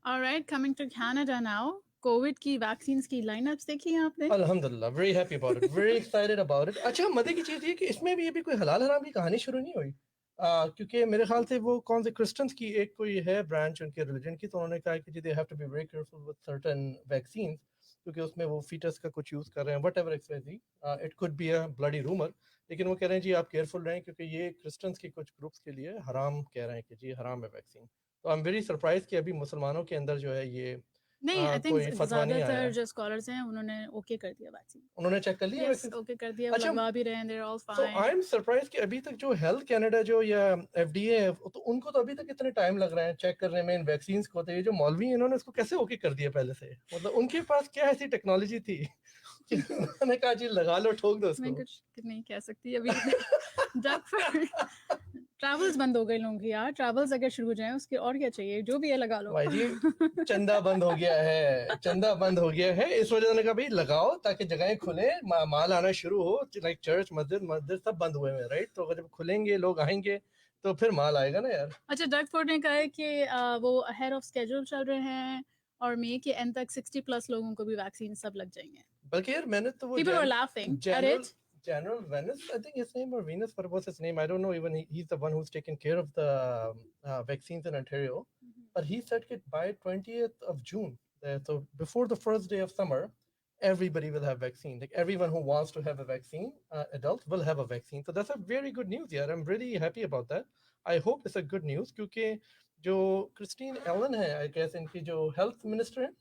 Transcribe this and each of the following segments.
Alright, coming to Canada now. Covid की vaccines की lineups देखी हैं आपने? अल्हम्दुलिल्लाह, very happy about it, very excited about it. अच्छा, मजे की चीज़ ये कि इसमें भी कोई हलाल हराम की कहानी शुरू नहीं हुई। क्योंकि मेरे ख्याल से वो कौन से क्रिश्चियंस की एक कोई है ब्रांच उनके रिलीजन की, तो उन्होंने कहा कि जी they have to be very careful with certain vaccine, क्योंकि उसमें वो फीटस का कुछ यूज़ कर रहे हैं, what ever XYZ, it could be a bloody rumour. लेकिन वो कह रहे हैं जी आप केयरफुल रहें, क्योंकि ये क्रिश्चियंस के कुछ ग्रुप्स के लिए हराम कह रहे हैं कि जी हराम है वैक्सीन। तो आई एम वेरी सरप्राइज कि अभी मुसलमानों के अंदर जो है ये नहीं, आई थिंक कोई फतवा नहीं आया ज्यादातर है। जो स्कॉलर्स हैं उन्होंने ओके कर दिया वैक्सीन। उन्होंने चेक कर लिया यस, वैक्सीन। ओके कर दिया, वो अच्छा, लगवा भी रहे हैं, they are all so I fine. Am surprise कि अभी तक जो हेल्थ कनाडा जो या एफडीए है, तो उनको तो अभी तक इतने टाइम लग रहे हैं चेक करने में इन वैक्सीन को। तो ये जो मौलवी हैं, इन्होंने इसको कैसे ओके कर दिया पहले से? मतलब उनके पास क्या ऐसी टेक्नोलॉजी थी कि उन्होंने कहा जी लगा लो, ठोक दो मैं इसको। कुछ नहीं कह सकती अभी। जब ट्रैवल्स बंद हो गए लोगों की यार, ट्रैवल्स अगर शुरू हो जाए उसके और क्या चाहिए, जो भी है लगा लो। भाई जी, चंदा बंद हो गया है, चंदा बंद हो गया है, इस वजह से कहा भाई लगाओ ताकि जगहें खुले, माल आना शुरू हो। लाइक चर्च, मस्जिद मस्जिद सब बंद हुए हैं, राइट? तो अगर जब खुलेंगे लोग आएंगे तो फिर माल आएगा ना यार। अच्छा, डग फोर्ड ने कहा है कि वो अहेड ऑफ स्केड्यूल चल रहे हैं और मई के एंड तक 60+ लोगों को भी वैक्सीन सब लग जाएंगे। बल्कि यार मैंने तो वो People were laughing at general it. General Venice, I think his name, or Venus, what was his name, I don't know, even he's the one who's taken care of the vaccines in Ontario. But he said that by 20th of June, so before the first day of summer, everybody will have vaccine. Like everyone who wants to have a vaccine, adult will have a vaccine. So that's a very good news, yeah. I'm really happy about that. I hope it's a good news, क्योंकि जो Christine Elon है, I guess इनकी जो health minister है,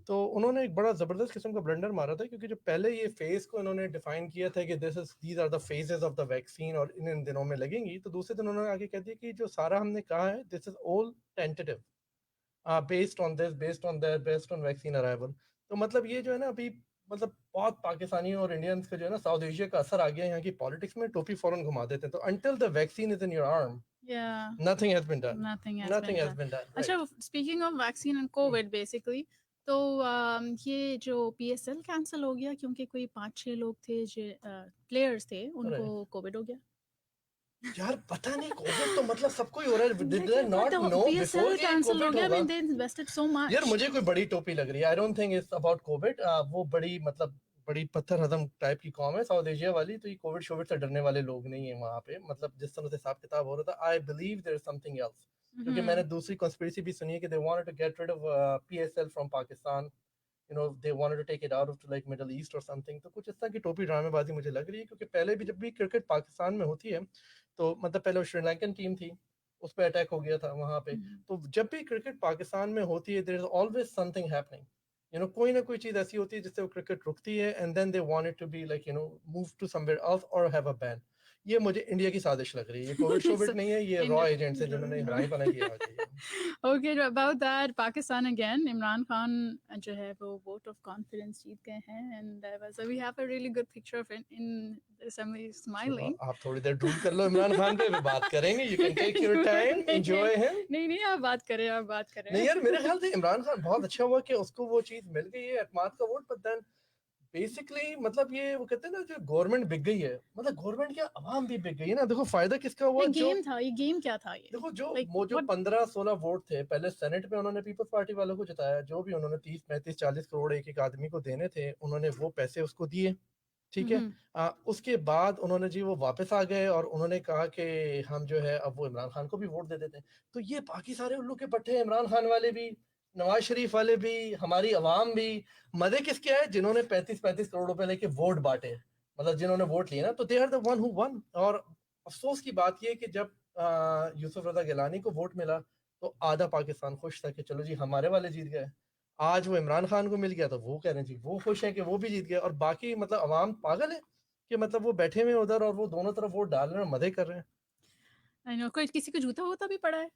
तो उन्होंने एक बड़ा जबरदस्त किस्म का ब्लंडर मारा था। क्योंकि जो पहले ये फेज को इन्होंने डिफाइन किया था कि these are the phases of the vaccine और इन इन दिनों में लगेंगी, तो दूसरे दिन उन्होंने आगे कह दिया कि जो सारा हमने कहा है this is all tentative, based on this, based on that, based on vaccine arrival. तो मतलब ये जो है ना अभी, मतलब बहुत पाकिस्तानियों और इंडियंस का जो है ना साउथ एशिया का असर आ गया है यहाँ की पॉलिटिक्स में, टोपी फौरन घुमा देते हैं। तो until the vaccine is in your arm, Yeah, nothing has been done, nothing has nothing been has done. been done, अच्छा, right? Speaking of vaccine and Covid basically, तो ये जो पीएसएल कैंसिल हो गया क्योंकि कोई 5-6 लोग थे जो प्लेयर्स थे, उनको Right. कोविड हो गया। यार पता नहीं, कोविड तो मतलब सबको ही हो रहा है। डिड दे लेकिन नॉट नो बिफोर पीएसएल कि कैंसिल हो कोविड गया, आई होगा? मीन दे इन्वेस्टेड सो यार मच। मुझे कोई बड़ी टोपी लग रही है। आई don't think it's about Covid. वो बड़ी मतलब बड़ी पत्थर हजम टाइप की कौम है साउथ एशिया वाली, तो ये कोविड शोविड से डरने वाले लोग नहीं है वहां पे। मतलब जिस तरह से हिसाब किताब हो रहा था, I believe there is something else. क्योंकि मैंने दूसरी कॉन्स्पिरेसी भी सुनी है कि they wanted to get rid of PSL from Pakistan, you know, they wanted to take it out of like Middle East और समथिंग। तो कुछ इस तरह की टोपी ड्रामेबाजी मुझे लग रही है। क्योंकि पहले भी जब भी क्रिकेट पाकिस्तान में होती है, तो मतलब पहले वो श्रीलंकन टीम थी, उस पर अटैक हो गया था वहां पे। तो जब भी क्रिकेट पाकिस्तान में होती है, there is always something happening, you know, कोई ना कोई चीज ऐसी होती है जिससे वो क्रिकेट रुकती है, and then they want it to be like, you know, move to somewhere else और हैव अ बैन। ये मुझे इंडिया की साजिश लग रही है। ये कोविड शोविड नहीं है, ये रॉ एजेंट्स है जिन्होंने हराई पना किया आके। Okay, about that, Pakistan again, Imran Khan जो है वो वोट ऑफ कॉन्फिडेंस जीत गए हैं, and so we have a really good picture of in assembly smiling. आप थोड़ी देर ड्रूल कर लो इमरान खान पे, फिर बात करेंगे। You can take your time, enjoy him. नहीं नहीं, आप बात करें, आप बात करें। नहीं यार, मेरे ख्याल से इमरान खान बहुत अच्छा हुआ कि उसको वो चीज मिल गई है, एतमाद का वोट। बट देन बेसिकली मतलब ये वो कहते हैं ना, जो गवर्नमेंट बिक गई है, मतलब गवर्नमेंट क्या अवाम भी बिक गई है ना। देखो फायदा किसका हुआ? ये जो गेम था, ये गेम क्या था ये? देखो, जो लाइक वो जो व्हाट? 15-16 वोट थे पहले सेनेट में, उन्होंने पीपल्स पार्टी वालों को जिताया। जो भी उन्होंने 30-35-40 करोड़ एक एक आदमी को देने थे, उन्होंने वो पैसे उसको दिए, ठीक है। उसके बाद उन्होंने जी वो वापस आ गए और उन्होंने कहा कि हम जो है अब वो इमरान खान को भी वोट दे देते हैं। तो ये बाकी सारे उल्लू के पट्टे हैं, इमरान खान वाले भी, नवाज शरीफ वाले भी, हमारी अवाम भी। मजे किसके आए? जिन्होंने 35-35 करोड़ रुपए लेके वोट बांटे, मतलब जिन्होंने वोट लिए ना, तो they are the one who won. और अफसोस की बात यह कि जब यूसुफ रजा गिलानी को वोट मिला, तो आधा पाकिस्तान खुश था कि चलो जी हमारे वाले जीत गए। आज वो इमरान खान को मिल गया तो वो कह रहे हैं जी वो खुश है कि वो भी जीत गया, और बाकी मतलब अवाम पागल है कि मतलब वो बैठे हुए उधर और वो दोनों तरफ वोट डाल रहे हैं, मजे कर रहे हैं। आई नो, कोई किसी को जूता होता भी पड़ा है।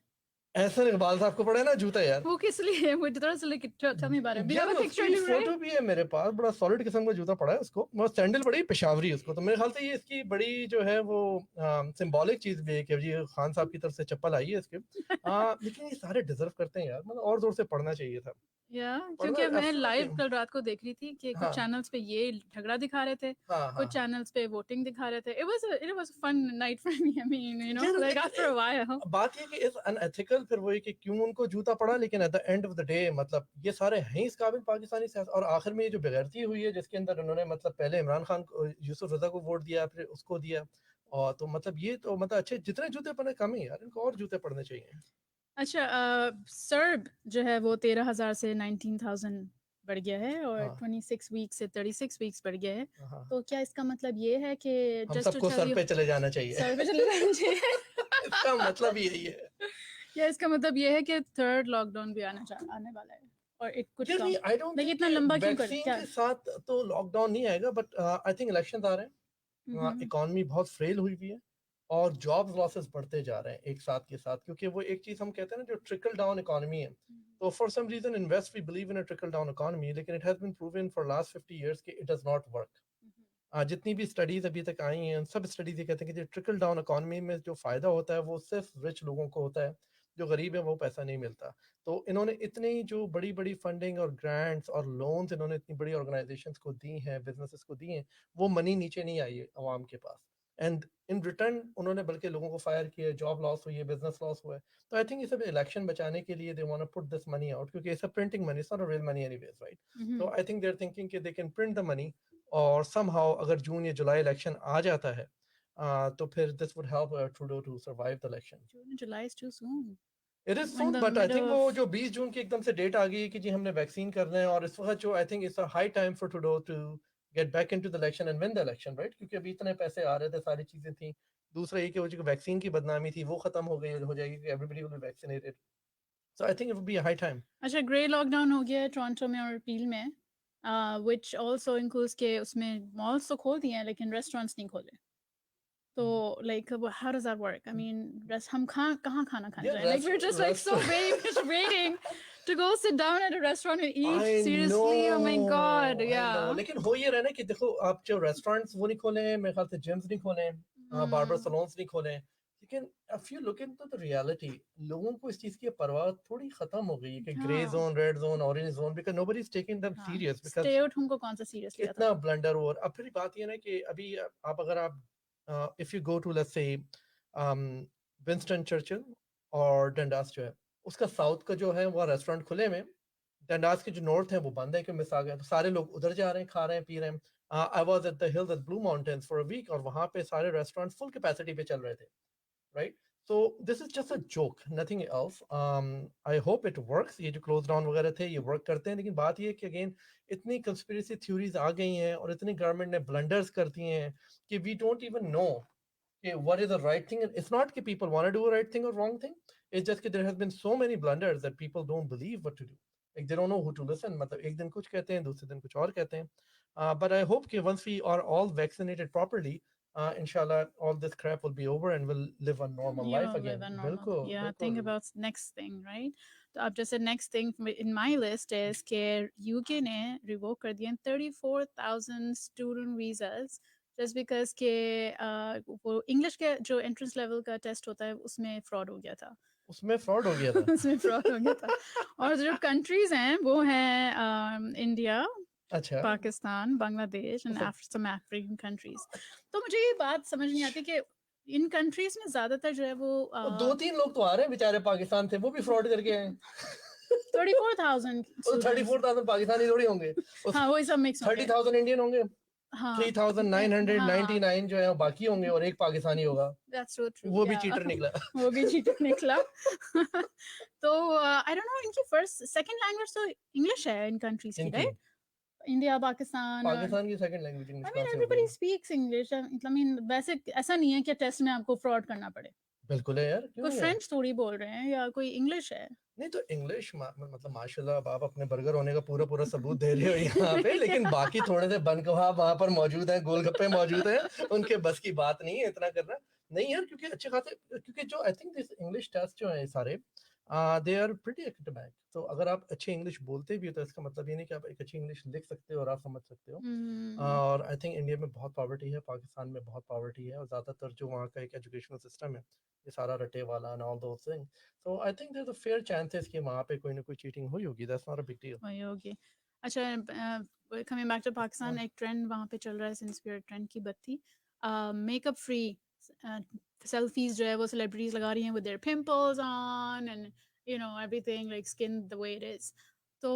ऐसा इकबाल साहब को पड़ा है ना जूता यार। वो किस लिए? मुझे थोड़ा सा like tell me about it, we यार हैव अ पिक्चर उसकी टू फोटो भी है मेरे पास, बड़ा सॉलिड किस्म का जूता पड़ा है उसको। वो सैंडल बड़ी पेशावरी है उसको। तो मेरे ख्याल से ये इसकी बड़ी जो है वो सिंबॉलिक चीज भी है कि जी खान साहब की तरफ से चप्पल आई है इसके। लेकिन ये सारे डिजर्व करते हैं यार, मतलब और जोर से पढ़ना चाहिए था। या पढ़ना क्योंकि मैं लाइव एब्सोल्युटली। कल रात को देख रही थी कि कुछ हाँ चैनल्स पे ये झगड़ा दिखा रहे थे, हाँ हाँ। कुछ चैनल्स पे वोटिंग दिखा रहे थे। It was fun night for me, I mean, you know, यार लाइक आफ्टर अ व्हाइल। बात ये कि इस अनएथिकल स्टिल फिर वही कि क्यों उनको जूता पड़ा, लेकिन at the end of the day मतलब ये सारे हैं इस काबिल पाकिस्तानी सियासत। और आखिर में ये जो बेगैरती हुई है जिसके अंदर उन्होंने मतलब पहले इमरान खान को, यूसुफ रजा को वोट दिया, फिर उसको दिया, और तो मतलब ये तो मतलब अच्छे जितने जूते पड़े कम ही यार, इनको और जूते पड़ने चाहिए। अच्छा, सर्ब जो है वो 13,000 से 19,000 बढ़ गया है और हाँ 26 वीक से 36 वीक्स बढ़ गया है। हाँ, तो क्या इसका मतलब ये है कि हम जस्ट टू सबको टेल सर यू पे चले जाना चाहिए। सर पे चले जाना चाहिए? इसका मतलब यही है। या इसका मतलब ये है कि थर्ड लॉकडाउन भी आने वाला है और एक कुछ यार कम, नहीं, आई डोंट लेकिन थिंक इतना कि लंबा क्यों कर वैक्सीन क्या? के साथ तो लॉकडाउन नहीं आएगा, बट आई थिंक इलेक्शन आ रहे हैं, हम्म इकोनॉमी बहुत फ्रेल हुई हुई है, और जॉब लॉसेस बढ़ते जा रहे हैं एक साथ के साथ, क्योंकि वो एक चीज हम कहते हैं ना जो ट्रिकल डाउन इकोनॉमी है। तो for some reason invest we believe in a trickle down economy, लेकिन it has been proven for last 50 years कि इट डज नॉट वर्क। जितनी भी स्टडीज अभी तक आई हैं सब स्टडीज ये कहते हैं कि जो ट्रिकल डाउन इकोनॉमी में जो फायदा होता है वो सिर्फ रिच लोगों को होता है, जो गरीब है वो पैसा नहीं मिलता। तो इन्होंने इतनी जो बड़ी बड़ी फंडिंग और ग्रांट्स और लोन्स इन्होंने इतनी बड़ी ऑर्गेनाइजेशंस को दी हैं, बिजनेसेस को दी हैं, वो मनी नीचे नहीं आई है अवाम के पास। एंड इन रिटर्न उन्होंने बल्कि लोगों को फायर किया, जॉब लॉस हुई है, बिजनेस लॉस हुआ है। तो आई थिंक ये सब इलेक्शन बचाने के लिए they want to put this money out, क्योंकि it's a printing money, it's not a real money anyways, right? तो I think they are thinking कि they can print the money, और somehow अगर जून या जुलाई इलेक्शन आ जाता है तो फिर this would help Trudeau to survive the election. June, July is too soon. It is In soon, the but I think middle वो of जो 20 जून की एकदम से डेट आ गई है कि जी हमने वैक्सीन करना है, और इस वक्त जो I think it's a high time for Trudeau to get back into the election and win the election, right? क्योंकि अभी इतने पैसे आ रहे थे, सारी चीजें थी। दूसरा ये कि वो जो वैक्सीन की बदनामी थी वो खत्म हो जाएगी, everybody will be vaccinated. So I think it would be a high time. अच्छा, ग्रे लॉकडाउन हो गया है टोरंटो में और पील में, विच ऑल्सो इंक्लूड्स के उसमें मॉल्स तो खोल दिए हैं लेकिन रेस्टोरेंट्स नहीं खोले। तो like how does that work? I mean rest हम कहाँ खाना खाने Yeah, जाएं? Like we are just like so very much waiting to go sit down at a restaurant and eat. I know, Seriously, oh my god, I know, yeah. लेकिन हो ये रहा है ना कि देखो आप जो रेस्टोरेंट्स वो नहीं खोले हैं, मेरे ख्याल से जिम्स नहीं खोले हैं, बार्बर Mm, सलोन्स नहीं खोले हैं, लेकिन if you look into the reality, लोगों को इस चीज की परवाह थोड़ी खत्म हो गई है कि ग्रे हाँ zone, red zone, orange zone, because nobody is taking them हाँ, सीरियस, स्टे बिकॉज आउट हमको कौन सा सीरियस लिया था? इतना ब्लंडर हो। और अब फिर बात ये ना कि अभी आप अगर आप if you go to let's say Winston Churchill और डंडास जो है, उसका साउथ का जो है वो रेस्टोरेंट खुले में, डंडास के जो नॉर्थ है वो बंद है, कि मिस आ गया, तो सारे लोग उधर जा रहे हैं, खा रहे हैं, पी रहे हैं। I was at the hills at Blue Mountains for a week, और वहां पे सारे रेस्टोरेंट फुल कैपेसिटी पे चल रहे थे, right? So this is just a joke, nothing else. I hope it works, ये जो क्लोज डाउन वगैरह थे ये वर्क करते हैं, लेकिन बात ये है कि अगेन इतनी कंस्पिरेसी थ्योरीज आ गई हैं और इतनी गवर्नमेंट ने ब्लंडर्स कर दिए हैं कि we don't even know what is the right thing. It's not that people want to do a right thing or wrong thing. It's just that there has been so many blunders that people don't believe what to do. Like they don't know who to listen. मतलब एक दिन कुछ कहते हैं, दूसरे दिन कुछ और कहते हैं. But I hope that once we are all vaccinated properly, inshallah, all this crap will be over and we'll live a normal You life will live again. a normal. बिल्कुल, Yeah, think बिल्कुल. about next thing, right? तो अब जैसे next thing in my list is कि UK ने revoke कर दिए 34,000 student visas just because के वो English के जो entrance level का test होता है उसमें fraud हो गया था. उसमें fraud हो गया था. उसमें fraud हो गया था. और जो countries हैं वो हैं India, अच्छा. पाकिस्तान, बांग्लादेश एंड मतलब सम अफ्रीकन कंट्रीज। तो मुझे ये बात समझ नहीं आती कि इन कंट्रीज में ज्यादातर जो है वो वो 2-3 लोग तो आ रहे हैं बेचारे पाकिस्तान से, वो भी फ्रॉड करके आए हैं. 34,000 वो स्टूडेंट्स। 34,000 पाकिस्तानी थोड़ी होंगे, उस हाँ वही सब मिक्स होंगे। 30,000 इंडियन होंगे, हाँ 3,999 जो है वो बाकी होंगे, और एक पाकिस्तानी होगा, दैट्स सो ट्रू, वो भी या चीटर निकला. वो भी चीटर निकला। तो आई डोंट नो इनकी फर्स्ट सेकंड लैंग्वेज तो इंग्लिश है इन कंट्रीज की, इनकी राइट? इंडिया, पाकिस्तान और पाकिस्तान की सेकंड लैंग्वेज इंग्लिश आई कहाँ मीन से हो गई? Everybody speaks English. I mean वैसे ऐसा नहीं है कि टेस्ट में आपको फ्रॉड करना पड़े। बिल्कुल है यार, क्यों कोई नहीं है? फ्रेंच थोड़ी बोल रहे हैं या कोई इंग्लिश है। नहीं तो इंग्लिश मतलब माशाल्लाह, अब आप अपने बर्गर होने का पूरा पूरा सबूत दे रहे हो यहाँ पे, लेकिन बाकी थोड़े से बन कबाब वहां पर मौजूद हैं, गोलगप्पे मौजूद हैं, उनके बस की बात नहीं है इतना करना। नहीं यार, क्योंकि अच्छे खासे, क्योंकि जो I think this English test जो है सारे, दे आर प्रीटी एकेडमिक। तो अगर आप अच्छी इंग्लिश बोलते भी हो तो इसका मतलब ये नहीं कि आप एक अच्छी इंग्लिश लिख सकते हो और आप समझ सकते हो। और आई थिंक इंडिया में बहुत पॉवर्टी है, पाकिस्तान में बहुत पॉवर्टी है, और ज़्यादातर जो वहाँ का एक एजुकेशनल सिस्टम है ये सारा रटे वाला and all those things. So I think there's a fair chances कि वहाँ पे कोई ना कोई चीटिंग हुई होगी. That's not a big deal. वही होगी। अच्छा, कमिंग बैक टू पाकिस्तान, हाँ. एक ट्रेंड वहाँ पे चल रहा है सिंस वी आर ट्रेंड की बत्ती, मेकअप फ्री सेल्फीज जो है वो सेलिब्रिटीज लगा रही हैं with their pimples on and everything like skin the way it is. तो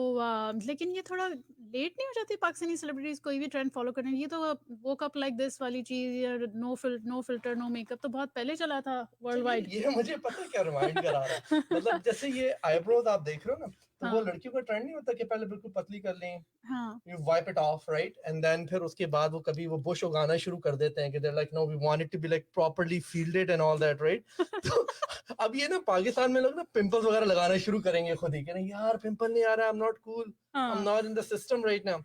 लेकिन ये थोड़ा लेट नहीं हो जाती पाकिस्तानी सेलिब्रिटीज कोई भी ट्रेंड फॉलो करने? ये तो वोक अप लाइक दिस वाली चीज या नो फिल्टर नो मेकअप तो बहुत पहले चला था अच्छा वर्ल्ड वाइड। ये मुझे पता है क्या रिमाइंड करा रहा है, मतलब जैसे ये आईब्रोज आप देख रहे हो ना, तो वो हाँ लड़कियों का ट्रेंड नहीं होता कि पहले बिल्कुल पतली कर लें, हाँ you wipe it off, right? And then फिर उसके बाद वो कभी वो बुश उगाना शुरू कर देते हैं कि they're like no we want it to be like properly fielded and all that, right? तो अब ये ना पाकिस्तान में लोग ना पिंपल्स वगैरह लगाना शुरू करेंगे खुद ही, कह रहे हैं यार पिंपल नहीं आ रहा, I'm not cool, I'm हाँ। not in the system right now.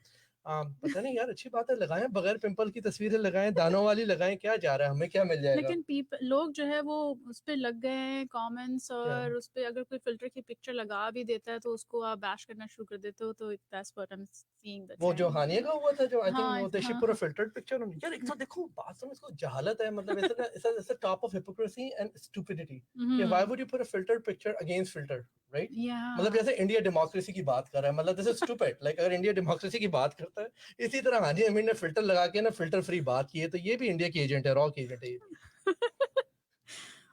पता नहीं यार, अच्छी बात है, लगाएं बगैर पिंपल की तस्वीरें लगाएं, दानों वाली लगाएं, क्या जा रहा है, हमें क्या मिल जाएगा? लेकिन लोग जो है वो उस पे लग गए हैं कमेंट्स, क्या और उस पे अगर कोई फिल्टर की पिक्चर लगा भी देता है तो उसको आप बैश करना शुरू कर देते हो, तो that's what I am seeing the वो जो ट्रेंड हानिया का हुआ था, जो आई थिंक हाँ वो दे शिप हाँ पूरा हाँ फिल्टर्ड पिक्चर होनी यार, एक तो देखो बात समझ, इसको जहालत है, मतलब ऐसा ना, ऐसा top of hypocrisy and stupidity कि why would you put a filtered picture against filter, right? या मतलब जैसे इंडिया डेमोक्रेसी की बात कर रहा है, मतलब दिस इज स्टूपिड, लाइक अगर इंडिया डेमोक्रेसी की बात करता है, इसी तरह हानिया अमीन ने फिल्टर लगा के ना फिल्टर फ्री बात की है, तो ये भी इंडिया की एजेंट है, रॉ की एजेंट है ये भी।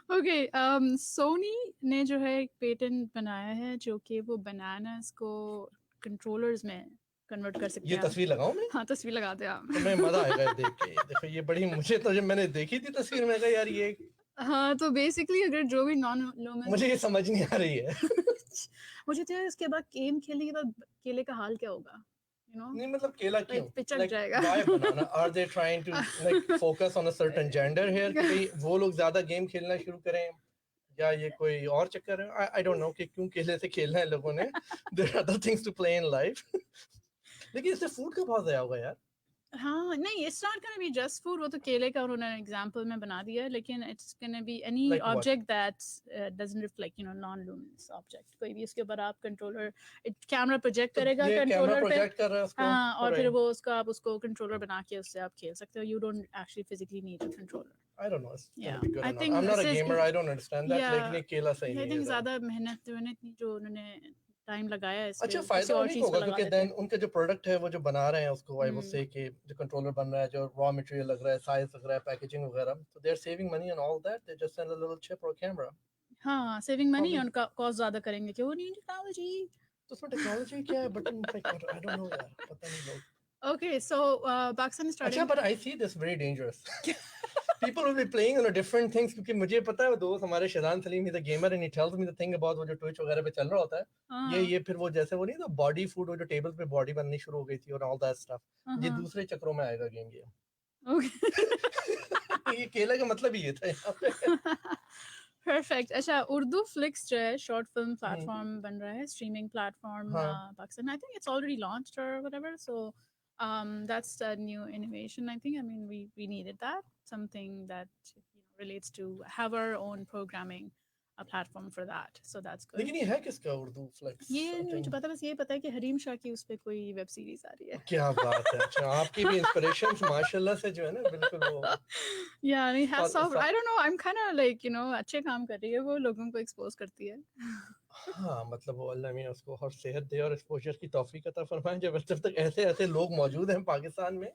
ओके सोनी ने जो है एक पेटेंट बनाया है जो कि वो बनानास को कंट्रोलर्स में कन्वर्ट कर सकते ये हैं आप। तस्वीर लगाऊं मैं? हाँ तस्वीर लगा दे आप तो मैं मजा आएगा ये देख के, देखो ये बड़ी, मुझे तो जब मैंने देखी थी तस्वीर में कहा यार ये, हाँ तो बेसिकली अगर जो भी नॉन लूमेंस मुझे ये समझ नहीं आ रही है। मुझे तो यार इसके बाद गेम खेलने के बाद केले का हाल क्या होगा नहीं मतलब केला क्यों, लाइक पिचक लाइक जाएगा why banana, are they trying to like focus on a certain gender here कि भाई वो लोग ज्यादा गेम खेलना शुरू करें, या ये कोई और चक्कर है? आई डोंट नो कि क्यों केले से खेलना है लोगों ने, there are other things to play in life. लेकिन इससे फूड का बहुत ज़ाया होगा यार। हाँ नहीं it's not gonna be just food, वो तो केले का उन्होंने एग्जांपल में बना दिया है, लेकिन it's gonna be any like what? Object that doesn't reflect non luminous object, कोई भी उसके ऊपर आप कंट्रोलर कैमरा प्रोजेक्ट तो करेगा ये कैमरा कंट्रोलर पे। प्रोजेक्ट कर रहा है उसको, हाँ और फिर ऑलराइट। वो उसका आप उसको कंट्रोलर बना के उससे आप खेल सकते हो, you don't actually physically need a controller. I don't know it's gonna या बी गुड आई और not, I think am not this a is gamer, I don't understand that, या लेकिन ये केला सही आई नहीं है थिंक ज़रा। ज़्यादा मेहनत मेहनत जो उन्होंने टाइम लगाया है इस पे अच्छा, वो किसी फायदा और उन्हीं को चीज़ पे होगा लगा क्योंकि देते। देन उनके जो प्रोडक्ट है वो जो बना रहे हैं उसको, आई वो हम्म से कि जो कंट्रोलर बन रहा है, जो रॉ मटेरियल लग रहा है, साइज लग रहा है, पैकेजिंग वगैरह, so they are saving money on all that, they just send a little chip or camera हाँ सेविंग मनी probably। उनका कॉस्ट ज़्यादा करेंगे कि वो नहीं टेक्नोलॉजी। तो उसमें टेक्नोलॉजी क्या है, button like I don't know यार, पता नहीं लोग। Okay, so Pakistan is अच्छा, starting. but I see this very dangerous. People will be playing on a different things, क्योंकि मुझे पता है वो दोस्त हमारे शैदान Salim, he's a gamer and he tells me the thing about वो जो ट्विच वगैरह पे चल रहा होता है, हाँ ये फिर वो जैसे वो नहीं था बॉडी फूड, वो जो टेबल पे बॉडी बननी शुरू हो गई थी और ऑल दैट स्टफ, ये हाँ दूसरे चक्रों में आएगा गेम ये। okay. ये केला का मतलब ही ये था यहाँ पे। Perfect. अच्छा उर्दू फ्लिक्स जो है शॉर्ट फिल्म हम्म, प्लेटफॉर्म बन रहा है, स्ट्रीमिंग प्लेटफॉर्म हाँ। पाकिस्तान, आई think it's already launched or whatever, so that's a new innovation, I think. I mean we needed that, something that relates to have our own programming, a platform for that, so that's good. लेकिन ये है किसका Urdu flex, ये आई नहीं मुझे think? पता, बस ये पता है कि हरीम शाह की उस पे कोई वेब सीरीज आ रही है। क्या बात है, अच्छा आपकी भी इंस्पिरेशंस माशाल्लाह से जो है ना बिल्कुल वो या नहीं हैट्स फल, of, I don't know, I am kind of like अच्छे काम कर रही है वो, लोगों को एक्सपोज करती है। हाँ मतलब वो अल्लाह मियाँ उसको हर सेहत दे और एक्सपोजर की तौफीक अता फरमाए, जब तक ऐसे ऐसे लोग मौजूद हैं पाकिस्तान में,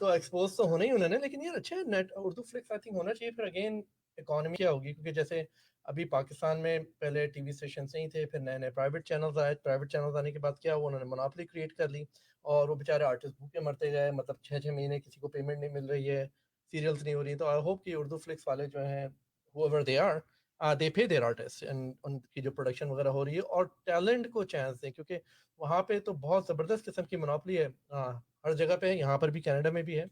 तो एक्सपोज तो होना ही उन्होंने। लेकिन यार अच्छा है, net Urdu flix I think होना चाहिए, फिर अगेन इकोनॉमी क्या होगी, क्योंकि जैसे अभी पाकिस्तान में पहले टीवी स्टेशन नहीं थे, फिर नए नए प्राइवेट चैनल्स आए, प्राइवेट चैनल्स आने के बाद क्या हुआ, उन्होंने मोनोपोली क्रिएट कर ली, और वो बेचारे आर्टिस्ट भूखे मरते गए, मतलब 6 6 महीने किसी को पेमेंट नहीं मिल रही है, सीरियल्स नहीं हो रही। तो आई होप कि उर्दू फ्लिक्स वाले जो हैं, whoever they are, दे पे देयर आर्टिस्ट, एंड उनकी जो प्रोडक्शन वगैरह हो रही है और टैलेंट को चांस दें, क्योंकि वहाँ पे तो बहुत ज़बरदस्त किस्म की मोनोपोली है, हर जगह पे है, यहाँ पर भी कनाडा में भी है।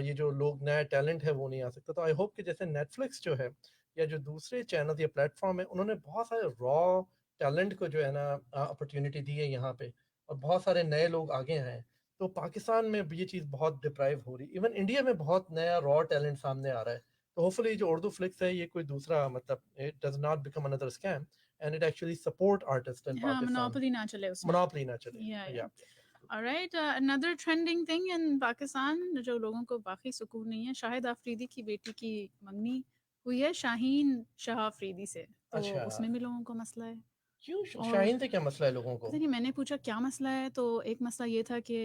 ये जो लोग नया टैलेंट है वो नहीं आ सकता। तो आई होप कि जैसे नेटफ्लिक्स जो है या जो दूसरे चैनल या प्लेटफॉर्म है, उन्होंने बहुत सारे रॉ टैलेंट को जो है ना अपॉर्चुनिटी दी है यहाँ पे, और बहुत सारे नए लोग आगे हैं। तो पाकिस्तान में भी ये चीज़ बहुत डिप्राइव हो रही, इवन इंडिया में बहुत नया रॉ टैलेंट सामने आ रहा है। तो होपफुली जो उर्दू फ्लिक्स है ये कोई दूसरा, मतलब it does not become another scam, and it actually support artist in हाँ पाकिस्तान, मोनोपोली ना चले उसमें। मोनोपोली ना चले। या या alright another trending thing in Pakistan जो लोगों को बाकी सुकून नहीं है, शाहिद आफरीदी की बेटी की मंगनी हुई है शाहीन शाह अफरीदी से, तो अच्छा, उसमें भी लोगों को मसला है। क्यों और शाहीन से क्या मसला है लोगों को? पता नहीं, मैंने पूछा क्या मसला है, तो एक मसला ये था कि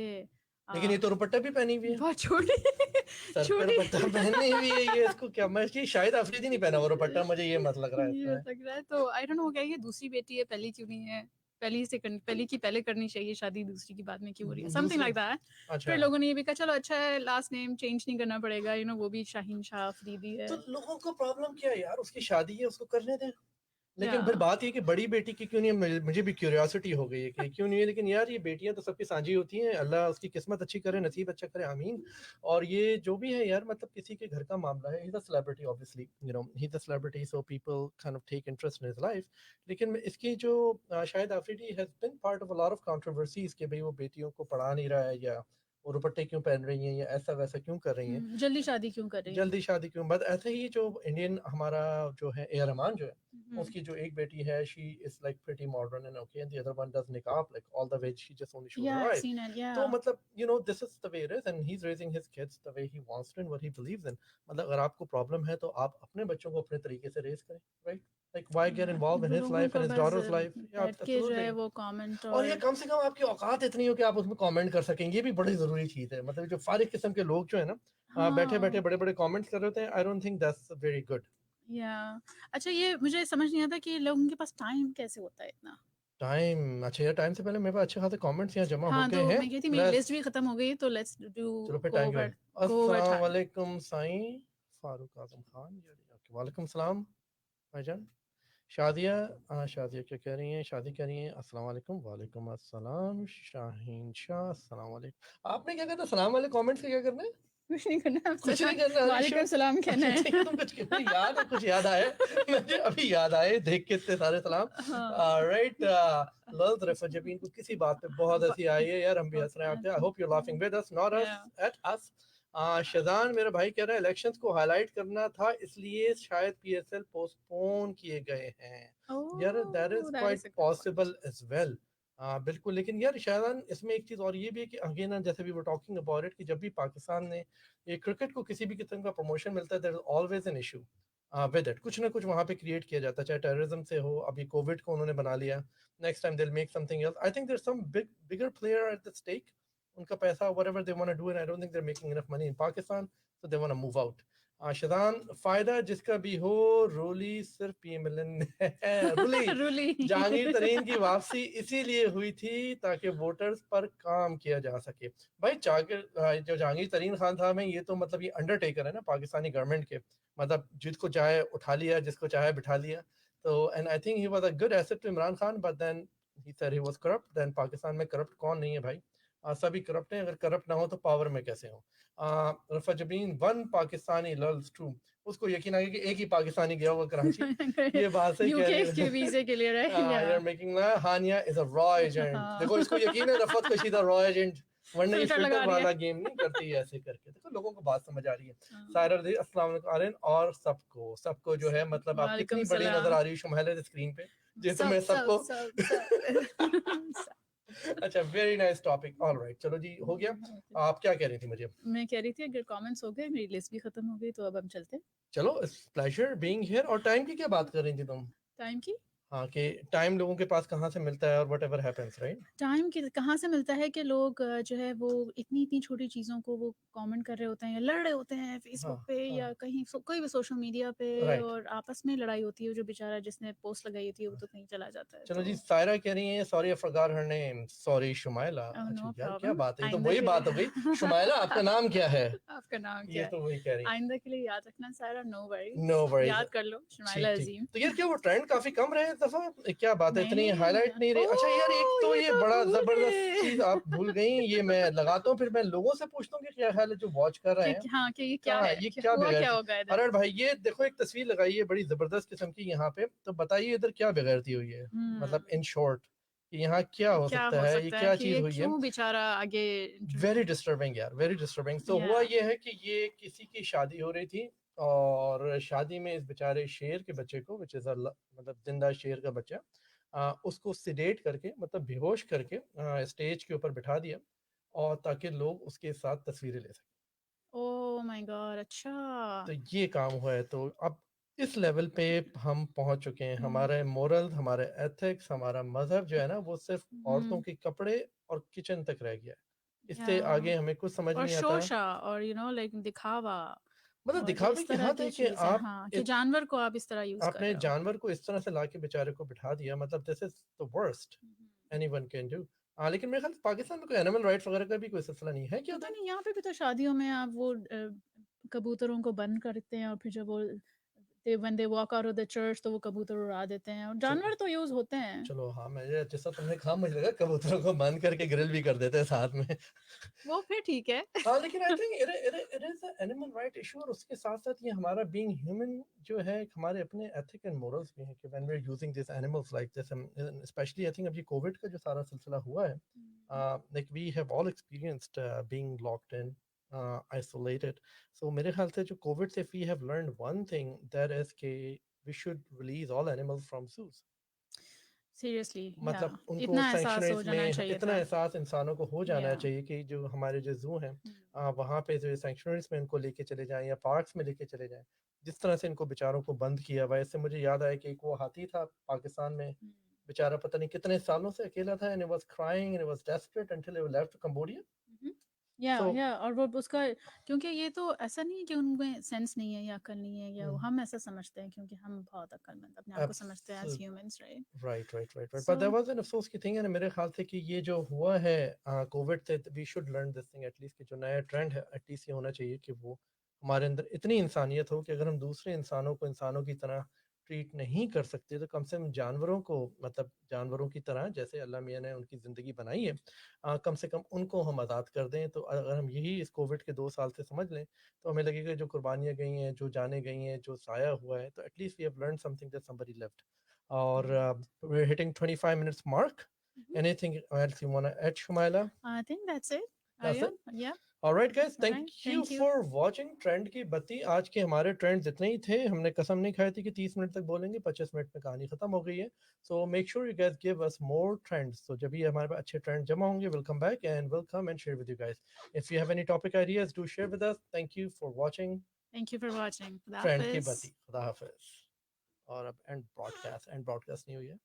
लेकिन ये तो दुपट्टा भी पहनी हुई है, बहुत छोटी सर पे छोटी दुपट्टा पहनी हुई है, ये इसको क्या, मैं इसकी शायद अफरीदी नहीं पहना वो दुपट्टा, मुझे ये मत लग रहा है ये इसमें। लग रहा है, तो आई डोंट नो क्या ये दूसरी बेटी है, पहली क्यों नहीं है, पहली की पहले करनी चाहिए शादी, दूसरी की बाद में क्यों हो रही है, समथिंग दूसरे, लाइक दैट। अच्छा। फिर लोगों ने ये भी कहा चलो अच्छा है, लास्ट नेम चेंज नहीं करना पड़ेगा, यू नो वो भी शाहीन शाह अफरीदी है। तो लोगों को प्रॉब्लम क्या है यार, उसकी शादी है, उसको करने दें। या लेकिन फिर बात ये कि बड़ी बेटी की क्यों नहीं है, मुझे भी क्यूरियोसिटी हो गई है कि क्यों नहीं है, लेकिन यार ये बेटियां तो सबकी साझी होती हैं, अल्लाह उसकी किस्मत अच्छी करे, नसीब अच्छा करे, आमीन। और ये जो भी है यार, मतलब किसी के घर का मामला है, he is a celebrity obviously, you know he is a celebrity, so people kind of take interest in his life. लेकिन इसकी जो शायद Afridi has been part of a lot of controversies कि भाई वो बेटियों को पढ़ा नहीं रहा है, या वो दुपट्टे क्यों पहन रही हैं, या ऐसा वैसा क्यों कर रही हैं, जल्दी शादी क्यों कर रही है। जल्दी शादी क्यों। बट ऐसे ही जो इंडियन हमारा जो है ए आर रहमान जो है, हम्म, उसकी जो एक बेटी है, she is like pretty modern and okay, and the other one does निकाब like all the way, she just only shows yeah her I've eyes. seen it, तो yeah. मतलब you know this is the way it is, and he is raising his kids the way he wants to and what he believes in. मतलब अगर आपको problem है तो आप अपने बच्चों को अपने तरीके से रेज करें, right? Like why get Yeah, involve in वो हिज लोगों लाइफ को एंड हिज बस डॉटर्स लाइफ, या बैठ के जो एब्सोल्युटली। है वो कमेंट और ये और कम से कम आपकी औकात इतनी हो कि आप उसमें कमेंट कर सकें, ये भी बड़ी जरूरी चीज है। मतलब जो फारिग किस्म के लोग जो है ना, बैठे बैठे हाँ बड़े बड़े कमेंट्स कर रहे होते हैं, आई don't think that's very good. या अच्छा, ये मुझे समझ नहीं आता कि लोगों के पास टाइम कैसे होता है इतना। टाइम, अच्छा यार, टाइम से पहले मेरे पास अच्छे खासे कमेंट्स यहाँ जमा हो हाँ गए तो हैं। मैं कहती मेरी लेट्स, लिस्ट भी खत्म हो गई, तो लेट्स डू चलो फिर गो टाइम ओवर, है। गो ओवर अस्सलाम टाइम। वालेकुम साईं फारूक आजम खान, वालेकुम सलाम भाईजान। शादिया, शादिया क्या कह रही हैं, शादी कह रही हैं, अस्सलाम वालेकुम, वालेकुम अस्सलाम शाहीन शाह, अस्सलाम वालेकुम। आपने क्या करना, सलाम वाले कमेंट्स का क्या करना है? कुछ नहीं करना है, कुछ नहीं सलाम करना, वालेकुम सलाम कहना अच्छा है। ठीक है, तुम कुछ मुझे याद है, कुछ याद आया मुझे अभी याद आए देख के इतने सारे सलाम। हाँ राइट, लल्त रेफर जब इनको किसी बात पे बहुत हंसी आई है यार, हम भी हंस रहे हैं आपके, I hope you are laughing with us, not us, या एट अस। शजान मेरा भाई कह रहा है इलेक्शंस को हाईलाइट करना था, इसलिए शायद पीएसएल पोस्टपोन किए गए हैं। यार that is oh that quite is a good point. Possible as well. बिल्कुल, लेकिन यार शायद इसमें एक चीज़ और ये भी है कि अगेन जैसे भी वो टॉकिंग अबाउट इट, कि जब भी पाकिस्तान ने ये क्रिकेट को किसी भी किस्म का प्रमोशन मिलता है, there is always an issue with it, कुछ ना कुछ वहाँ पे क्रिएट किया जाता है, चाहे टेररिज्म से हो, अभी कोविड को उन्होंने बना लिया, next time they will make something else. I think there some bigger player at the stake, उनका पैसा whatever they want to do, and I don't think they are making enough money in Pakistan, so they want to move out. Shadan, फायदा जिसका भी हो, रोली सिर्फ पीएमएलएन रूली, रूली। जहांगीर तरीन की वापसी इसीलिए हुई थी ताकि वोटर्स पर काम किया जा सके। भाई जो जहांगीर तरीन खान साहब हैं, ये तो मतलब ये अंडरटेकर है ना पाकिस्तानी गवर्नमेंट के, मतलब जिसको चाहे उठा लिया, जिसको चाहे बिठा लिया। तो and I think he was a good asset to Imran Khan, but then he said he was corrupt. Then Pakistan में करप्ट कौन नहीं है भाई, सभी करप्ट हैं, अगर करप्ट ना हो तो पावर में कैसे हो। Rafa Jabeen, one Pakistani loves to, उसको यकीन आ गया कि एक ही पाकिस्तानी गया हुआ कराची, ये बात सही कह रही यूके के है। वीजे के लिए रहे या You're making Hania is a raw agent, हाँ देखो इसको यकीन है रफत को सीधा रॉ एजेंट, वरना ये फिल्टर फिल्टर लगा दिया। वाला गेम नहीं करती है ऐसे करके। देखो लोगों को बात समझ आ रही है। हाँ, सायरा दी, अस्सलाम वालेकुम आर्यन, और सबको सबको जो है, मतलब आप वालेकुम कितनी बड़ी नजर सलाम। आ रही हो शुमाइला स्क्रीन पे, जैसे सब मैं सब सबको सब सब अच्छा, very nice topic, all right, चलो जी हो गया। सब। आप क्या कह रही थी मुझे? मैं कह रही थी अगर कमेंट्स हो गए, मेरी लिस्ट भी खत्म हो गई, तो अब हम चलते हैं चलो, प्लेजर बीइंग हियर। और टाइम की क्या बात कर रही थी तुम? टाइम की। हाँ, कि टाइम लोगों के पास कहाँ से मिलता है और what ever happens, right? Time की कहाँ से मिलता है कि लोग जो है वो इतनी इतनी छोटी चीज़ों को वो कमेंट कर रहे होते हैं या लड़ रहे होते हैं हाँ फेसबुक पे हाँ, या कहीं कोई भी सोशल मीडिया पे, राइट। और आपस में लड़ाई होती है, जो बेचारा जिसने पोस्ट लगाई होती है वो तो कहीं चला जाता है, चलो तो जी, सायरा कह रही है sorry I forgot her name, sorry Shumaila. अच्छा नो यार क्या प्रॉब्लम, बात है, ये तो आइंदा वही के बात हो लिए। गई। शुमाइला आपका नाम क्या है? आपका नाम ये क्या है? तो वही कह रही है। आइंदा के लिए याद रखना सारा, नो नो वरीज, वरीज, याद कर लो ठीक शुमाइला ठीक। अजीम। तो यार क्या वो ट्रेंड काफी कम रहे इस दफा, क्या बात है, इतनी नहीं, हाईलाइट नहीं रही? अच्छा यार, एक ओह तो ये ये तो बड़ा भूल जबरदस्त चीज गए। आप भूल गई, ये मैं लगाता हूँ फिर मैं लोगों से पूछता हूँ कि क्या हाल है जो वॉच कर रहे कि हैं। हाँ कि ये क्या कहाँ है, ये क्या क्या हुआ, क्या बेगैरती। होगा इधर। अरे भाई ये देखो, एक तस्वीर लगाई है बड़ी जबरदस्त किस्म की यहाँ पे, तो बताइए इधर क्या बेगैरती हुई है, मतलब इन शॉर्ट कि यहाँ क्या हो क्या सकता हो है, ये सकता है क्या कि चीज ये हुई है। क्यों बेचारा आगे। वेरी डिस्टर्बिंग यार, वेरी डिस्टर्बिंग। तो या हुआ ये है कि ये किसी की शादी हो रही थी, और शादी में इस बेचारे शेर के बच्चे को, विच इज मतलब जिंदा शेर का बच्चा, उसको सिडेट करके, मतलब बेहोश करके स्टेज के ऊपर बिठा दिया, और ताकि लोग उसके साथ तस्वीरें ले सकें। ओह माय गॉड, अच्छा। तो ये काम हुआ है, तो अब इस लेवल पे हम पहुंच चुके हैं, हमारे मोरल, हमारे एथिक्स, हमारा मजहब जो है ना, वो सिर्फ औरतों हम्म के कपड़े और किचन तक रह गया है। इससे या आगे हमें कुछ समझ और नहीं आता। शोशा और लाइक दिखावा मतलब और ये दिखावे इस की तरह हद की है कि चीज़ है, आप हाँ, कि जानवर को आप इस तरह यूज़ कर आपने रहे हो। जानवर को इस तरह से लाके बेचारे को बिठा दिया, मतलब this is the worst hmm. Anyone can do. हाँ, लेकिन मेरे ख्याल से पाकिस्तान में कोई एनिमल राइट्स वगैरह का भी कोई सिलसिला नहीं है क्या पता उधर? नहीं, यहाँ पे भी तो शादियों में आप वो कबूतरों को बंद करते हैं और फिर जब वो when they walk out of the church तो वो कबूतर उड़ा देते हैं, और चलो, जानवर तो यूज होते हैं। चलो, हाँ, मैं जैसा तुमने कहा मुझे लगा कबूतरों को बंद करके ग्रिल भी कर देते हैं साथ में। वो फिर ठीक है। हाँ, लेकिन I think it is animal right issue, और उसके साथ साथ ये हमारा बीइंग ह्यूमन जो है, हमारे अपने एथिक एंड मोरल्स भी हैं कि when we are using this animals like this, specially I think अभी कोविड का जो सारा सिलसिला हुआ है, like we have all experienced being locked in, isolated. So मेरे ख्याल से जो कोविड से we have learned one thing, that is कि we should release all animals from zoos. Seriously, या मतलब उनको इतना एहसास हो सैंक्चुरीज जाना में चाहिए इतना था। एहसास इंसानों को हो जाना या चाहिए कि जो हमारे जो जू हैं, वहाँ पे जो सैंक्चुरीज में इनको लेके चले जाएं या पार्क्स में लेके चले जाएं। जिस तरह से इनको बेचारों को बंद किया हुआ है, इससे मुझे याद आया कि एक वो हाथी था पाकिस्तान में, बेचारा पता नहीं कितने सालों से अकेला था, and it was crying and it was desperate until it left Cambodia. So या और वो उसका, क्योंकि ये तो ऐसा नहीं है कि उनमें सेंस नहीं है या अक्ल नहीं है, या वो हम ऐसा समझते हैं क्योंकि हम बहुत अक्लमंद अपने आप को समझते हैं as humans, right? Right, right, right, right, but so there was an अफसोस की थिंग है ना मेरे ख्याल से कि ये जो हुआ है कोविड से, we should learn this thing at least, कि जो नया ट्रेंड है एटलीस्ट ये होना चाहिए कि वो हमारे अंदर इतनी इंसानियत हो कि अगर हम दूसरे इंसानों को इंसानों की तरह ट्रीट नहीं कर सकते तो कम से कम जानवरों को, मतलब जानवरों की तरह जैसे अल्लाह मियाँ ने उनकी ज़िंदगी बनाई है, कम से कम उनको हम आज़ाद कर दें। तो अगर हम यही इस कोविड के 2 साल से समझ लें तो हमें लगेगा जो कुर्बानियाँ गई हैं, जो जाने गई हैं, जो साया हुआ है, तो at least we have learn something that somebody left. और we're hitting 25 minutes mark. Anything else you want to add, Shumaila? I think that's it, That's it. Aryan, या All right, guys. Thank right, you thank you. for watching Trend की बत्ती। आज के हमारे trends इतने ही थे। हमने कसम नहीं खाई थी कि 30 मिनट तक बोलेंगे, 25 मिनट में कहानी खत्म हो गई है। So make sure you guys give us more trends. So जब ये हमारे पास अच्छे ट्रेंड जमा होंगे, we'll come back and we'll come and share with you guys. If you have any topic ideas, do share with us. Thank you for watching thank you for watching, खुदा Trend की हाफिज। बत्ती। खुदा हाफिज। और अब and broadcast नहीं हुई है।